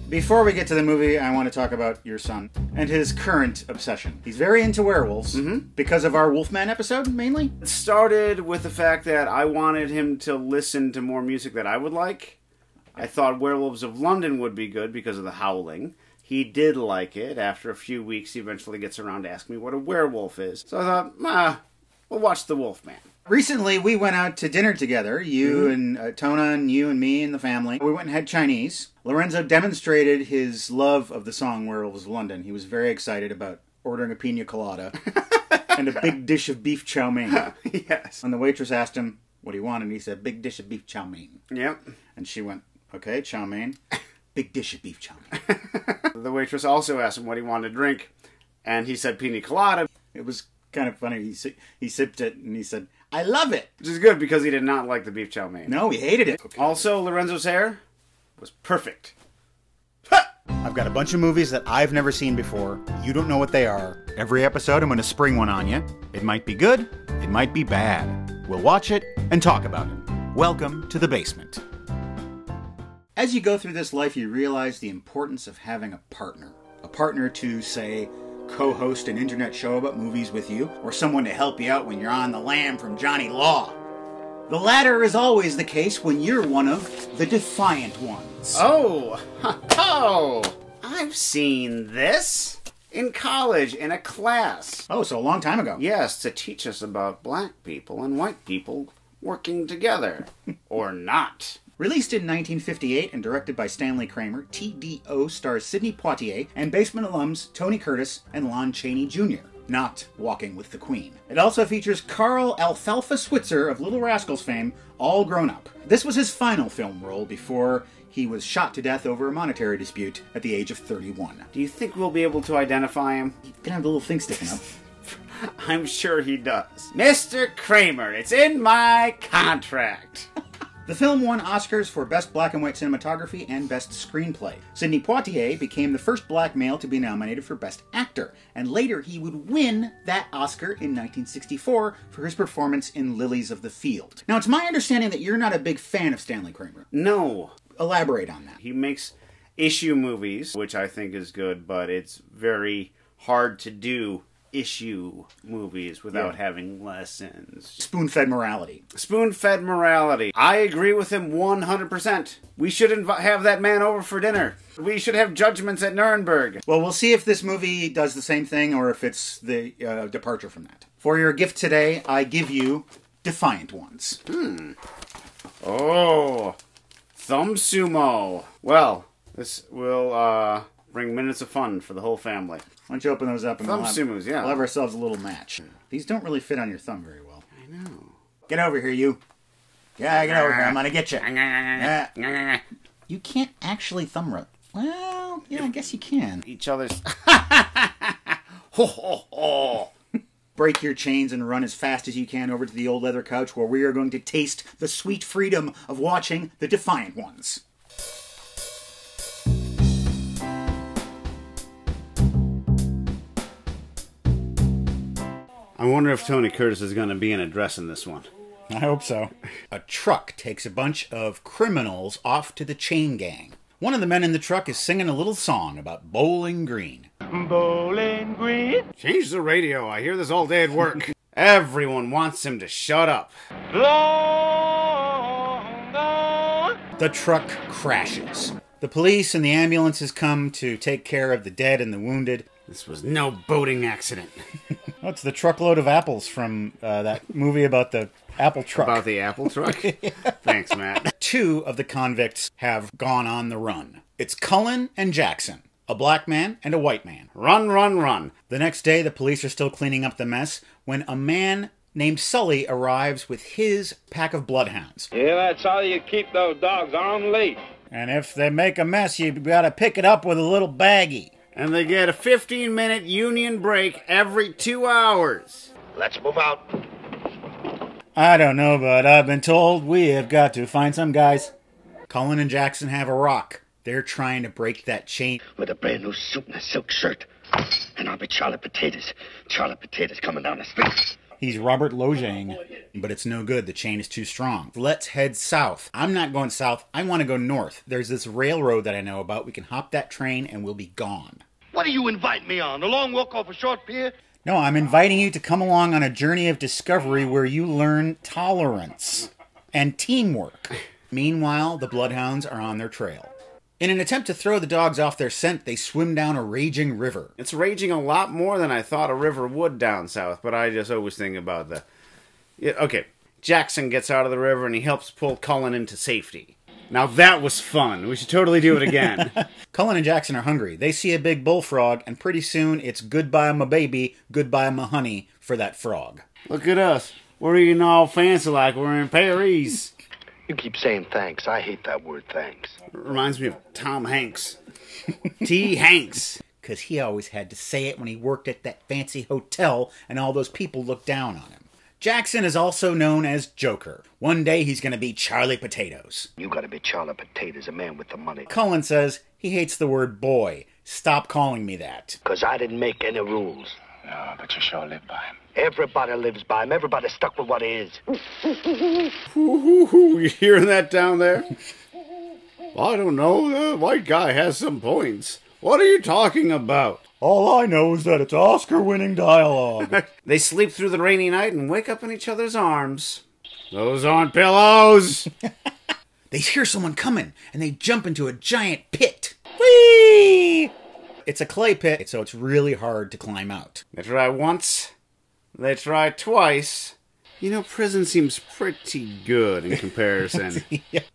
Before we get to the movie, I want to talk about your son and his current obsession. He's very into werewolves because of our Wolfman episode, mainly. It started with the fact that I wanted him to listen to more music that I would like. I thought Werewolves of London would be good because of the howling. He did like it. After a few weeks, he eventually gets around to asking me what a werewolf is. So I thought, we'll watch The Wolfman. Recently, we went out to dinner together, you and Tona and you and me and the family. We went and had Chinese. Lorenzo demonstrated his love of the song Werewolves of London. He was very excited about ordering a pina colada and a big dish of beef chow mein. Yes. And the waitress asked him what he wanted, and he said, big dish of beef chow mein. Yep. And she went, okay, chow mein. Big dish of beef chow mein. The waitress also asked him what he wanted to drink, and he said pina colada. It was kind of funny. He sipped it, and he said, I love it! Which is good, because he did not like the beef chow mein. No, he hated it. Okay. Also, Lorenzo's hair was perfect. I've got a bunch of movies that I've never seen before. You don't know what they are. Every episode, I'm going to spring one on you. It might be good. It might be bad. We'll watch it and talk about it. Welcome to the basement. As you go through this life, you realize the importance of having a partner. A partner to, say, co-host an internet show about movies with you, or someone to help you out when you're on the lam from Johnny Law. The latter is always the case when you're one of the Defiant Ones. Oh! I've seen this in college in a class. Oh, so a long time ago. Yes, to teach us about black people and white people working together. Or not. Released in 1958 and directed by Stanley Kramer, TDO stars Sidney Poitier and Basement alums Tony Curtis and Lon Chaney Jr., not Walking with the Queen. It also features Carl Alfalfa Switzer of Little Rascals fame, all grown up. This was his final film role before he was shot to death over a monetary dispute at the age of 31. Do you think we'll be able to identify him? He's gonna have the little thing sticking up. I'm sure he does. Mr. Kramer, it's in my contract. The film won Oscars for Best Black and White Cinematography and Best Screenplay. Sidney Poitier became the first black male to be nominated for Best Actor, and later he would win that Oscar in 1964 for his performance in Lilies of the Field. Now, it's my understanding that you're not a big fan of Stanley Kramer. No. Elaborate on that. He makes issue movies, which I think is good, but it's very hard to do issue movies without having lessons. Spoon-fed morality. Spoon-fed morality. I agree with him 100%. We should have that man over for dinner. We should have judgments at Nuremberg. Well, we'll see if this movie does the same thing or if it's the departure from that. For your gift today, I give you Defiant Ones. Oh, thumb sumo. Well, this will bring minutes of fun for the whole family. Why don't you open those up and Thumb sumos, yeah. we'll have ourselves a little match. These don't really fit on your thumb very well. I know. Get over here, you. Yeah, get over here. I'm gonna get you. You can't actually thumb rub. Well, yeah, I guess you can. Each other's... Ho, ho, ho. Break your chains and run as fast as you can over to the old leather couch where we are going to taste the sweet freedom of watching the Defiant Ones. I wonder if Tony Curtis is going to be in a dress in this one. I hope so. A truck takes a bunch of criminals off to the chain gang. One of the men in the truck is singing a little song about Bowling Green. Bowling Green? Change the radio. I hear this all day at work. Everyone wants him to shut up. Long gone. The truck crashes. The police and the ambulances come to take care of the dead and the wounded. This was no boating accident. Oh, it's the truckload of apples from that movie about the apple truck. About the apple truck? Yeah. Thanks, Matt. 2 of the convicts have gone on the run. It's Cullen and Jackson, a black man and a white man. Run, run, run. The next day, the police are still cleaning up the mess when a man named Sully arrives with his pack of bloodhounds. Yeah, that's how you keep those dogs on leash. And if they make a mess, you gotta pick it up with a little baggie. And they get a 15-minute union break every 2 hours. Let's move out. I don't know, but I've been told we have got to find some guys. Cullen and Jackson have a rock. They're trying to break that chain. With a brand new suit and a silk shirt. And I'll be Charlie Potatoes. Charlie Potatoes coming down the street. He's Robert Lojang, but it's no good. The chain is too strong. Let's head south. I'm not going south. I want to go north. There's this railroad that I know about. We can hop that train and we'll be gone. What do you invite me on? A long walk off a short pier? No, I'm inviting you to come along on a journey of discovery where you learn tolerance and teamwork. Meanwhile, the bloodhounds are on their trail. In an attempt to throw the dogs off their scent, they swim down a raging river. It's raging a lot more than I thought a river would down south, but I just always think about the... Yeah, okay, Jackson gets out of the river and he helps pull Cullen into safety. Now that was fun. We should totally do it again. Cullen and Jackson are hungry. They see a big bullfrog, and pretty soon it's goodbye my baby, goodbye my honey for that frog. Look at us. We're eating all fancy like we're in Paris. You keep saying thanks. I hate that word thanks. Reminds me of Tom Hanks. T. Hanks. Because he always had to say it when he worked at that fancy hotel and all those people looked down on him. Jackson is also known as Joker. One day he's going to be Charlie Potatoes. You gotta be Charlie Potatoes, a man with the money. Cullen says he hates the word boy. Stop calling me that. Because I didn't make any rules. No, but you sure live by him. Everybody lives by him. Everybody's stuck with what is. You hearing that down there? I don't know. The white guy has some points. What are you talking about? All I know is that it's Oscar-winning dialogue. They sleep through the rainy night and wake up in each other's arms. Those aren't pillows! They hear someone coming, and they jump into a giant pit. Whee! It's a clay pit, so it's really hard to climb out. They try once. They try twice. You know, prison seems pretty good in comparison.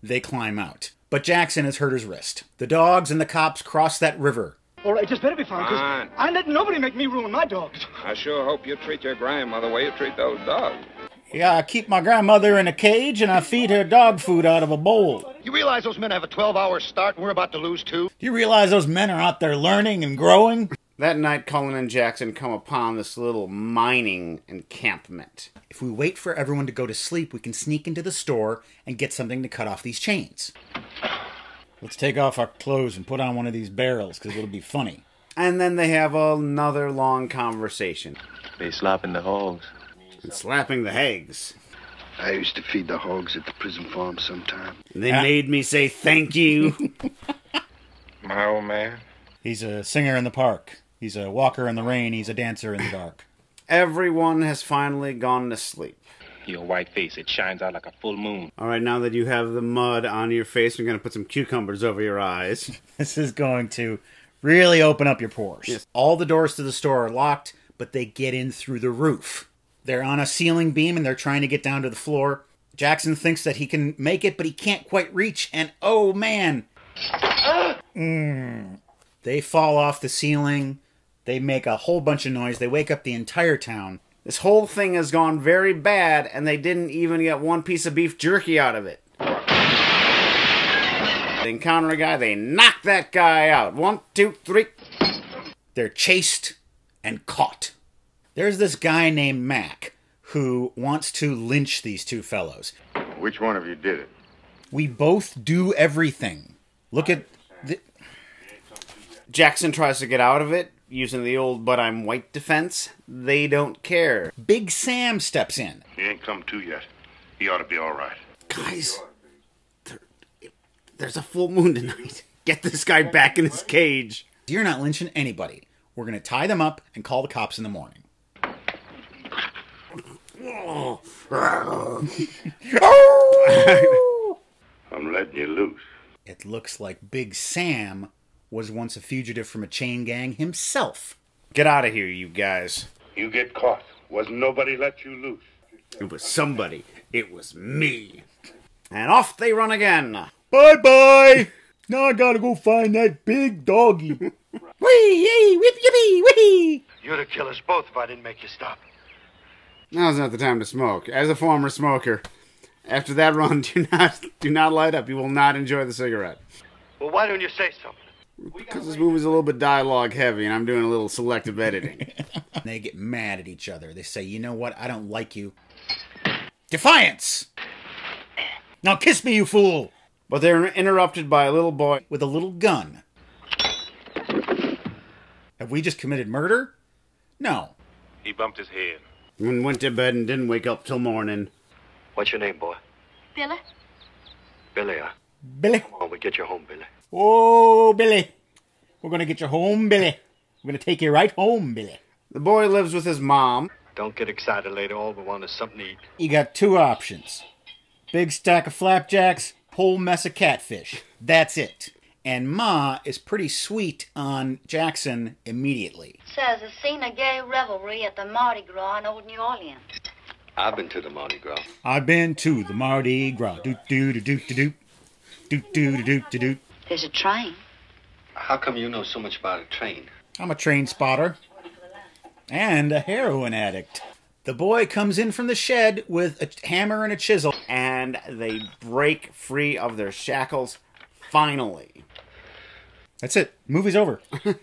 They climb out. But Jackson has hurt his wrist. The dogs and the cops cross that river. All right, just better be fine, because I let nobody make me ruin my dogs. I sure hope you treat your grandmother the way you treat those dogs. Yeah, I keep my grandmother in a cage and I feed her dog food out of a bowl. You realize those men have a 12-hour start and we're about to lose two? Do you realize those men are out there learning and growing? That night, Cullen and Jackson come upon this little mining encampment. If we wait for everyone to go to sleep, we can sneak into the store and get something to cut off these chains. Let's take off our clothes and put on one of these barrels, because it'll be funny. And then they have another long conversation. They slapping the hogs. And slapping the hags. I used to feed the hogs at the prison farm sometime. They made me say thank you. My old man. He's a singer in the park. He's a walker in the rain. He's a dancer in the dark. Everyone has finally gone to sleep. Your white face, it shines out like a full moon. All right, now that you have the mud on your face, we're going to put some cucumbers over your eyes. This is going to really open up your pores. Yes. All the doors to the store are locked, but they get in through the roof. They're on a ceiling beam and they're trying to get down to the floor. Jackson thinks that he can make it, but he can't quite reach, and oh man! They fall off the ceiling. They make a whole bunch of noise. They wake up the entire town. This whole thing has gone very bad, and they didn't even get one piece of beef jerky out of it. They encounter a guy, they knock that guy out. 1, 2, 3. They're chased and caught. There's this guy named Mac who wants to lynch these two fellows. Which one of you did it? We both do everything. Look at... Jackson tries to get out of it using the old "but I'm white" defense. They don't care. Big Sam steps in. He ain't come to yet. He ought to be all right. Guys, there's a full moon tonight. Get this guy back in his cage. You're not lynching anybody. We're going to tie them up and call the cops in the morning. I'm letting you loose. It looks like Big Sam was once a fugitive from a chain gang himself. Get out of here, you guys. You get caught. Wasn't nobody let you loose. It was somebody. It was me. And off they run again. Bye-bye! Now I gotta go find that big doggy. Whee! Whip yippee! Whee! You'd have killed us both if I didn't make you stop. Now's not the time to smoke. As a former smoker, after that run, do not light up. You will not enjoy the cigarette. Well, why don't you say something? Because this movie's a little bit dialogue heavy, and I'm doing a little selective editing. They get mad at each other. They say, you know what? I don't like you. Defiance! Now kiss me, you fool! But they're interrupted by a little boy with a little gun. Have we just committed murder? No. He bumped his head. And went to bed and didn't wake up till morning. What's your name, boy? Billy? Billy, Billy. Come on, we'll get you home, Billy. Oh, Billy. We're going to get you home, Billy. We're going to take you right home, Billy. The boy lives with his mom. Don't get excited, lady. All we want is something to eat. You got two options. Big stack of flapjacks, whole mess of catfish. That's it. And Ma is pretty sweet on Jackson immediately. Says has seen a gay revelry at the Mardi Gras in Old New Orleans. I've been to the Mardi Gras. I've been to the Mardi Gras. Do-do-do-do-do-do. Do-do-do-do-do-do. There's a train. How come you know so much about a train? I'm a train spotter. And a heroin addict. The boy comes in from the shed with a hammer and a chisel. And they break free of their shackles, finally. That's it. Movie's over. What's the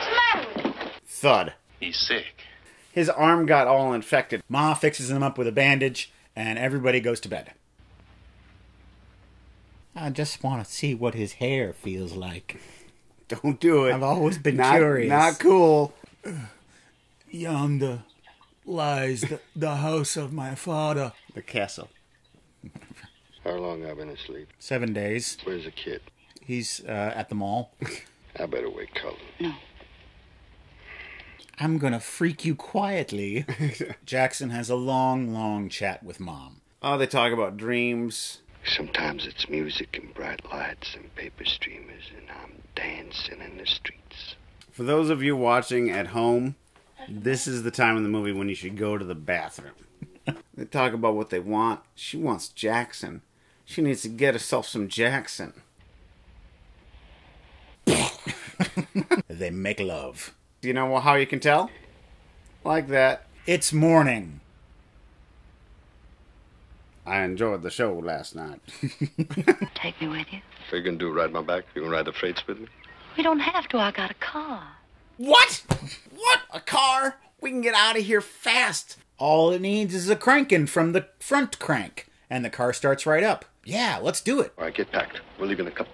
matter with him? Thud. He's sick. His arm got all infected. Ma fixes him up with a bandage, and everybody goes to bed. I just want to see what his hair feels like. Don't do it. I've always been not, curious. Not cool. Yonder lies the house of my father. The castle. How long I've been asleep? 7 days. Where's the kid? He's at the mall. I better wake Cullen. No. I'm gonna freak you quietly. Jackson has a long, long chat with Mom. Oh, they talk about dreams. Sometimes it's music and bright lights and paper streamers, and I'm dancing in the streets. For those of you watching at home, this is the time in the movie when you should go to the bathroom. They talk about what they want. She wants Jackson. She needs to get herself some Jackson. They make love. Do you know how you can tell? Like that. It's morning. I enjoyed the show last night. Take me with you. So you gonna do, ride my back? You gonna ride the freights with me? We don't have to. I got a car. What? What? A car? We can get out of here fast. All it needs is a cranking from the front crank, and the car starts right up. Yeah, let's do it. All right, get packed. We're leaving a cup.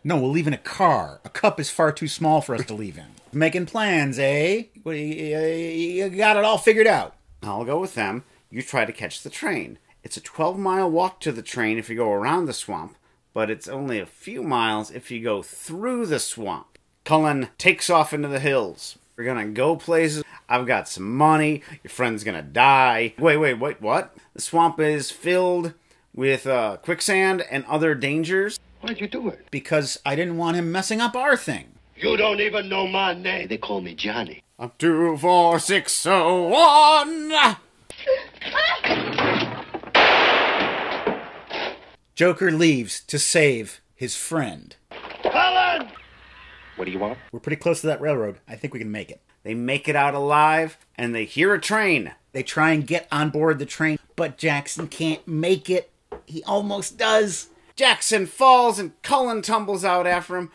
No, we'll leave in a car. A cup is far too small for us to leave in. Making plans, eh? You got it all figured out. I'll go with them. You try to catch the train. It's a 12-mile walk to the train if you go around the swamp, but it's only a few miles if you go through the swamp. Cullen takes off into the hills. We're gonna go places. I've got some money. Your friend's gonna die. Wait, what? The swamp is filled with quicksand and other dangers. Why'd you do it? Because I didn't want him messing up our thing. You don't even know my name. They call me Johnny. 2, 4, 6, 1. Joker leaves to save his friend. Cullen! What do you want? We're pretty close to that railroad. I think we can make it. They make it out alive, and they hear a train. They try and get on board the train, but Jackson can't make it. He almost does. Jackson falls, and Cullen tumbles out after him.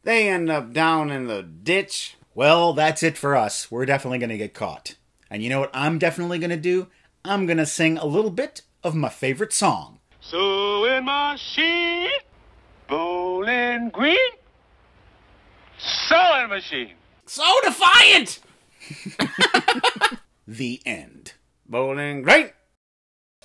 They end up down in the ditch. Well, that's it for us. We're definitely going to get caught. And you know what I'm definitely going to do? I'm going to sing a little bit of my favorite song. Sewing machine, Bowling Green, sewing machine. So defiant! The end. Bowling Green.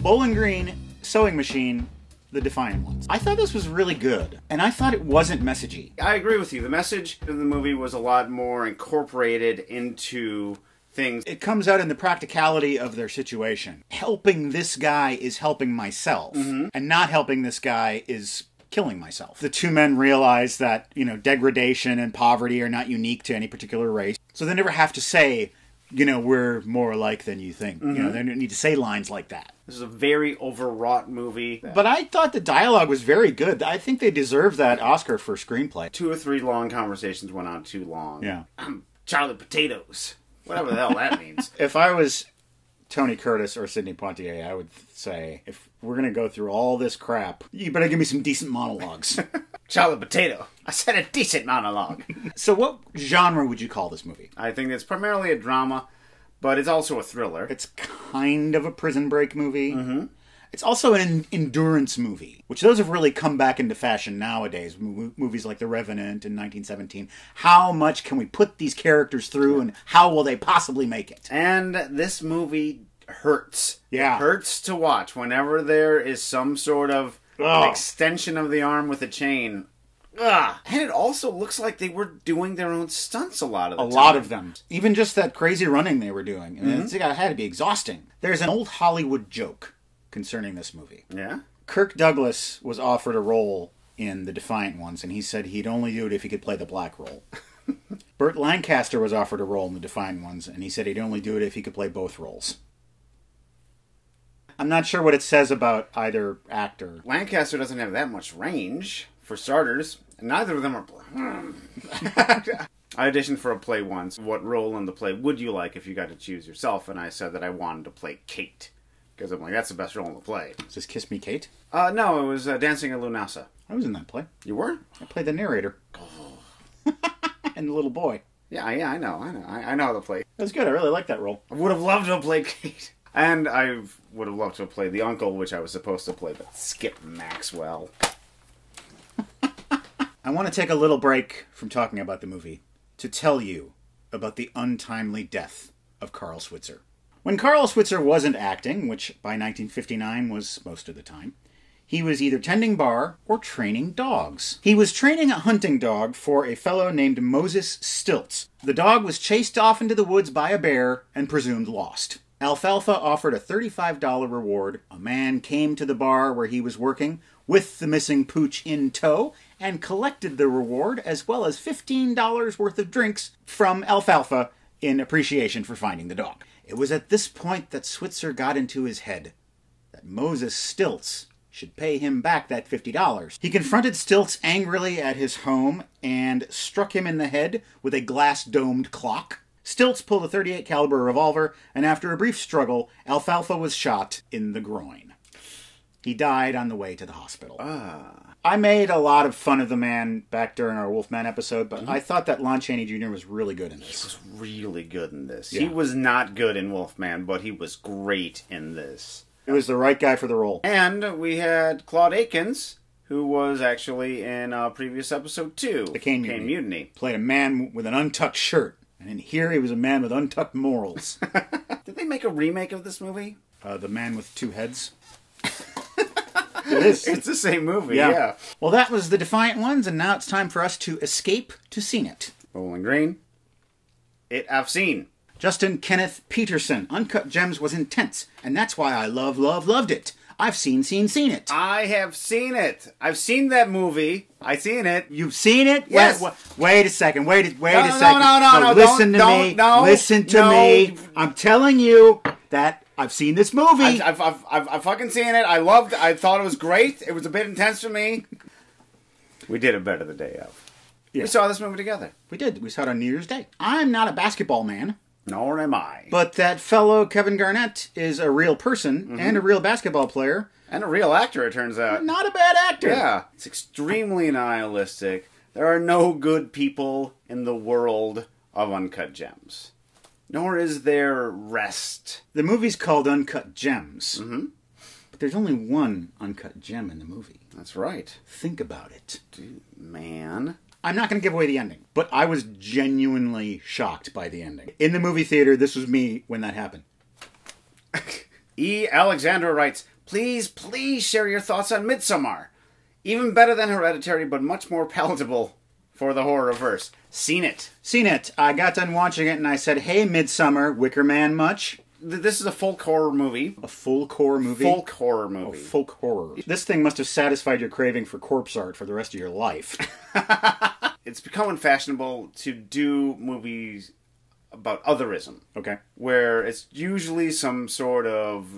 Bowling Green, Sewing Machine, The Defiant Ones. I thought this was really good, and I thought it wasn't messagey. I agree with you. The message of the movie was a lot more incorporated into things. It comes out in the practicality of their situation. Helping this guy is helping myself, and not helping this guy is killing myself. The two men realize that, degradation and poverty are not unique to any particular race, so they never have to say, we're more alike than you think. They don't need to say lines like that. This is a very overwrought movie. But I thought the dialogue was very good. I think they deserve that Oscar for screenplay. 2 or 3 long conversations went on too long. Yeah. Charlie Potatoes. Whatever the hell that means. If I was Tony Curtis or Sidney Poitier, I would say, if we're going to go through all this crap, you better give me some decent monologues. Charlie Potato. I said a decent monologue. So what genre would you call this movie? I think it's primarily a drama, but it's also a thriller. It's kind of a prison break movie. It's also an endurance movie, which those have really come back into fashion nowadays. Movies like The Revenant in 1917. How much can we put these characters through, and how will they possibly make it? And this movie hurts. Yeah. It hurts to watch whenever there is some sort of extension of the arm with a chain. Ugh. And it also looks like they were doing their own stunts a lot of the time. A lot of them. Even just that crazy running they were doing. It had to be exhausting. There's an old Hollywood joke concerning this movie. Yeah? Kirk Douglas was offered a role in The Defiant Ones, and he said he'd only do it if he could play the black role. Burt Lancaster was offered a role in The Defiant Ones, and he said he'd only do it if he could play both roles. I'm not sure what it says about either actor. Lancaster doesn't have that much range, for starters. Neither of them are... I auditioned for a play once. What role in the play would you like if you got to choose yourself? And I said that I wanted to play Kate. Because I'm like, that's the best role in the play. Is this Kiss Me Kate? No, it was Dancing in Lunasa. I was in that play. You were? I played the narrator. And the little boy. Yeah, I know how to play. It was good. I really liked that role. I would have loved to have played Kate. And I would have loved to have played the uncle, which I was supposed to play, but Skip Maxwell. I want to take a little break from talking about the movie to tell you about the untimely death of Carl Switzer. When Carl Switzer wasn't acting, which by 1959 was most of the time, he was either tending bar or training dogs. He was training a hunting dog for a fellow named Moses Stilts. The dog was chased off into the woods by a bear and presumed lost. Alfalfa offered a $35 reward. A man came to the bar where he was working with the missing pooch in tow and collected the reward as well as $15 worth of drinks from Alfalfa in appreciation for finding the dog. It was at this point that Switzer got into his head that Moses Stilts should pay him back that $50. He confronted Stilts angrily at his home and struck him in the head with a glass-domed clock. Stilts pulled a .38 caliber revolver, and after a brief struggle, Alfalfa was shot in the groin. He died on the way to the hospital. I made a lot of fun of the man back during our Wolfman episode, but I thought that Lon Chaney Jr. was really good in this. He was really good in this. Yeah. He was not good in Wolfman, but he was great in this. He was the right guy for the role. And we had Claude Akins, who was actually in a previous episode 2. The Cane Mutiny. Played a man with an untucked shirt. And in here, he was a man with untucked morals. Did they make a remake of this movie? The Man with Two Heads. It is. It's the same movie, yeah. Well, that was The Defiant Ones, and now it's time for us to escape to Seen It. Bowling Green. It I've seen. Justin Kenneth Peterson. Uncut Gems was intense, and that's why I loved it. I've seen it. I have seen it. I've seen that movie. I've seen it. You've seen it? Yes. Wait a second. Wait a second. No, listen to me. Listen to me. I'm telling you that I've seen this movie. I've fucking seen it. I thought it was great. It was a bit intense for me. We did it better the day of. Yeah. We saw this movie together. We did. We saw it on New Year's Day. I'm not a basketball man. Nor am I. But that fellow Kevin Garnett is a real person and a real basketball player. And a real actor, it turns out. Not a bad actor. Yeah. It's extremely nihilistic. There are no good people in the world of Uncut Gems. Nor is there rest. The movie's called Uncut Gems. Mm-hmm. But there's only one uncut gem in the movie. That's right. Think about it. Dude, man. I'm not going to give away the ending, but I was genuinely shocked by the ending. In the movie theater, this was me when that happened. E. Alexandra writes, please share your thoughts on Midsommar. Even better than Hereditary, but much more palatable for the horror-verse. Seen it. I got done watching it and I said, hey, Midsommar, Wicker Man much? This is a folk horror movie. A folk horror movie? Folk horror movie. Oh, folk horror. This thing must have satisfied your craving for corpse art for the rest of your life. It's becoming fashionable to do movies about otherism. Okay. Where it's usually some sort of,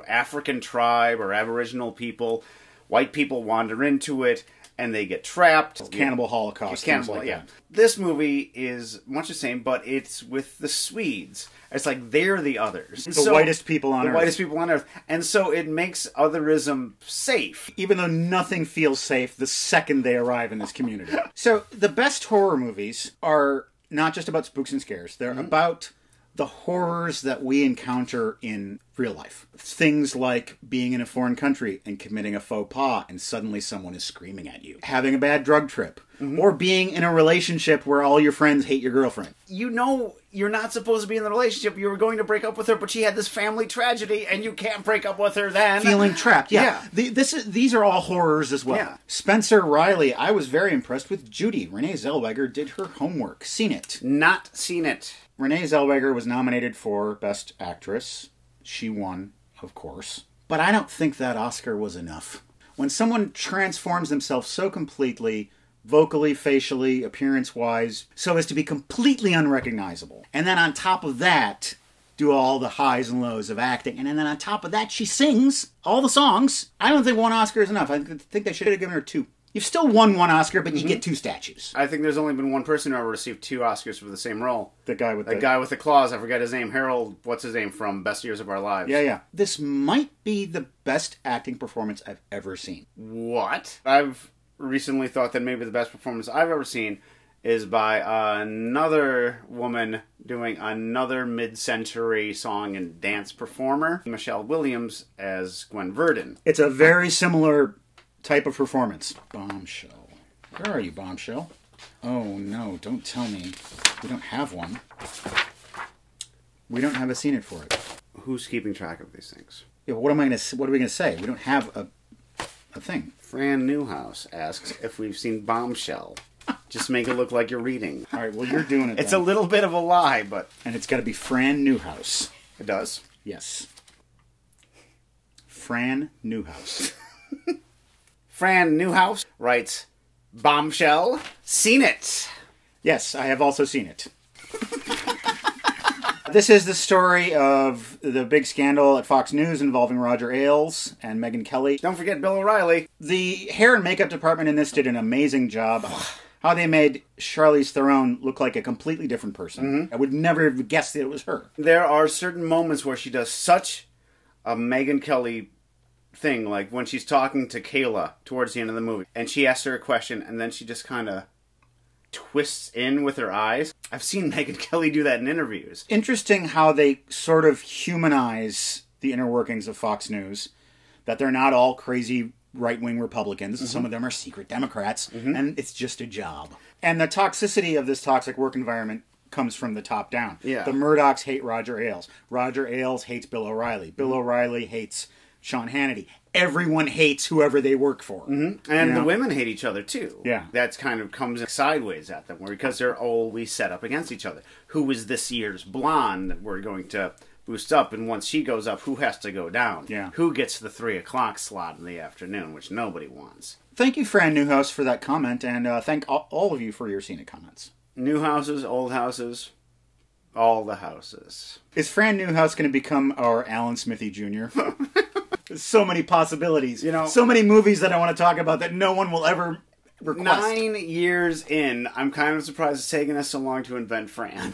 African tribe or Aboriginal people. White people wander into it and they get trapped. It's Cannibal Holocaust. Cannibal, yeah. This movie is much the same, but it's with the Swedes. It's like they're the others. The whitest people on Earth. The whitest people on Earth. And so it makes otherism safe. Even though nothing feels safe the second they arrive in this community. So the best horror movies are not just about spooks and scares. They're about the horrors that we encounter in real life. Things like being in a foreign country and committing a faux pas and suddenly someone is screaming at you. Having a bad drug trip. Or being in a relationship where all your friends hate your girlfriend. You know you're not supposed to be in the relationship. You were going to break up with her, but she had this family tragedy, and you can't break up with her then. Feeling trapped, yeah. These are all horrors as well. Yeah. Spencer Riley, I was very impressed with Judy. Renee Zellweger did her homework. Seen it. Not seen it. Renee Zellweger was nominated for Best Actress. She won, of course. But I don't think that Oscar was enough. When someone transforms themselves so completely, vocally, facially, appearance-wise, so as to be completely unrecognizable, and then on top of that, do all the highs and lows of acting, and then on top of that, she sings all the songs, I don't think one Oscar is enough. I think they should have given her 2. You've still won 1 Oscar, but you get 2 statues. I think there's only been one person who ever received 2 Oscars for the same role. The guy with the claws. I forget his name. Harold, what's his name from Best Years of Our Lives? Yeah. This might be the best acting performance I've ever seen. What? I've recently thought that maybe the best performance I've ever seen is by another woman doing another mid-century song and dance performer, Michelle Williams as Gwen Verdon. It's a very similar type of performance. Bombshell. Where are you, Bombshell? Oh no, don't tell me. We don't have one. We don't have a scene it for it. Who's keeping track of these things? Yeah, what are we gonna say? We don't have a thing. Fran Newhouse asks if we've seen Bombshell. Just make it look like you're reading. All right, well, you're doing it. It's a little bit of a lie, but... And it's got to be Fran Newhouse. It does? Yes. Fran Newhouse. Fran Newhouse writes, Bombshell, seen it. Yes, I have also seen it. This is the story of the big scandal at Fox News involving Roger Ailes and Megyn Kelly. Don't forget Bill O'Reilly. The hair and makeup department in this did an amazing job. How they made Charlize Theron look like a completely different person. I would never have guessed that it was her. There are certain moments where she does such a Megyn Kelly thing, like when she's talking to Kayla towards the end of the movie, and she asks her a question, and then she just kind of twists in with her eyes. I've seen Megyn Kelly do that in interviews. Interesting how they sort of humanize the inner workings of Fox News, that they're not all crazy right-wing Republicans. Some of them are secret Democrats, and it's just a job. And the toxicity of this toxic work environment comes from the top down. Yeah. The Murdochs hate Roger Ailes. Roger Ailes hates Bill O'Reilly. Bill O'Reilly hates Sean Hannity. Everyone hates whoever they work for. And the women hate each other, too. Yeah. That's kind of comes sideways at them, because they're always set up against each other. Who is this year's blonde that we're going to boost up, and once she goes up, who has to go down? Yeah. Who gets the 3 o'clock slot in the afternoon, which nobody wants. Thank you, Fran Newhouse, for that comment, and thank all of you for your scenic comments. New houses, old houses, all the houses. Is Fran Newhouse going to become our Alan Smithy Jr.? So many possibilities. So many movies that I want to talk about that no one will ever request. 9 years in, I'm kind of surprised it's taken us so long to invent Fran.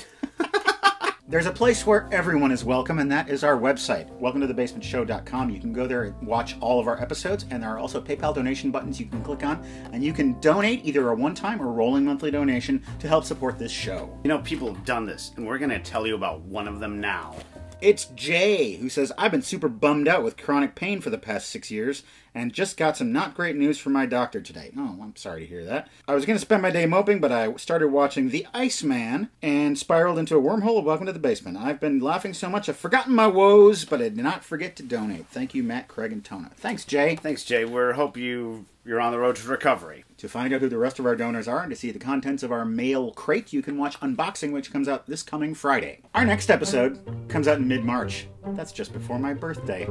There's a place where everyone is welcome, and that is our website, welcometothebasementshow.com. You can go there and watch all of our episodes, and there are also PayPal donation buttons you can click on, and you can donate either a one-time or rolling monthly donation to help support this show. People have done this, and we're going to tell you about one of them now. It's Jay, who says, I've been super bummed out with chronic pain for the past 6 years, and just got some not great news from my doctor today. Oh, I'm sorry to hear that. I was going to spend my day moping, but I started watching The Iceman, and spiraled into a wormhole of Welcome to the Basement. I've been laughing so much I've forgotten my woes, but I did not forget to donate. Thank you, Matt, Craig, and Tona. Thanks, Jay. Thanks, Jay. We hope you're on the road to recovery. To find out who the rest of our donors are and to see the contents of our mail crate, you can watch Unboxing, which comes out this coming Friday. Our next episode comes out in mid-March. That's just before my birthday.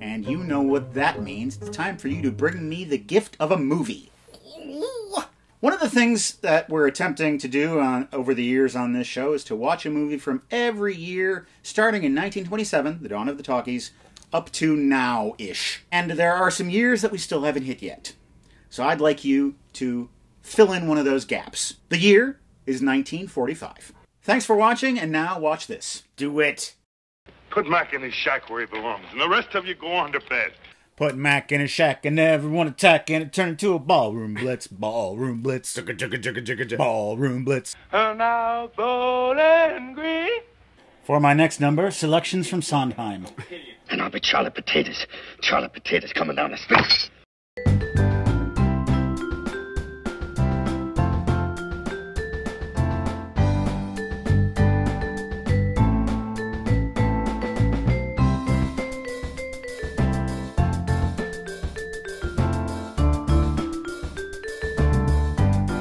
And you know what that means. It's time for you to bring me the gift of a movie. One of the things that we're attempting to do over the years on this show is to watch a movie from every year, starting in 1927, the dawn of the talkies, up to now-ish. And there are some years that we still haven't hit yet. So I'd like you to fill in one of those gaps. The year is 1945. Thanks for watching, and now watch this. Do it. Put Mac in his shack where he belongs, and the rest of you go on to bed. Put Mac in a shack and everyone attack, and it turned into a ballroom blitz. Ballroom blitz. Ballroom blitz. And now Bowling Green. For my next number, selections from Sondheim. And I'll be Charlie Potatoes. Charlie Potatoes coming down the street.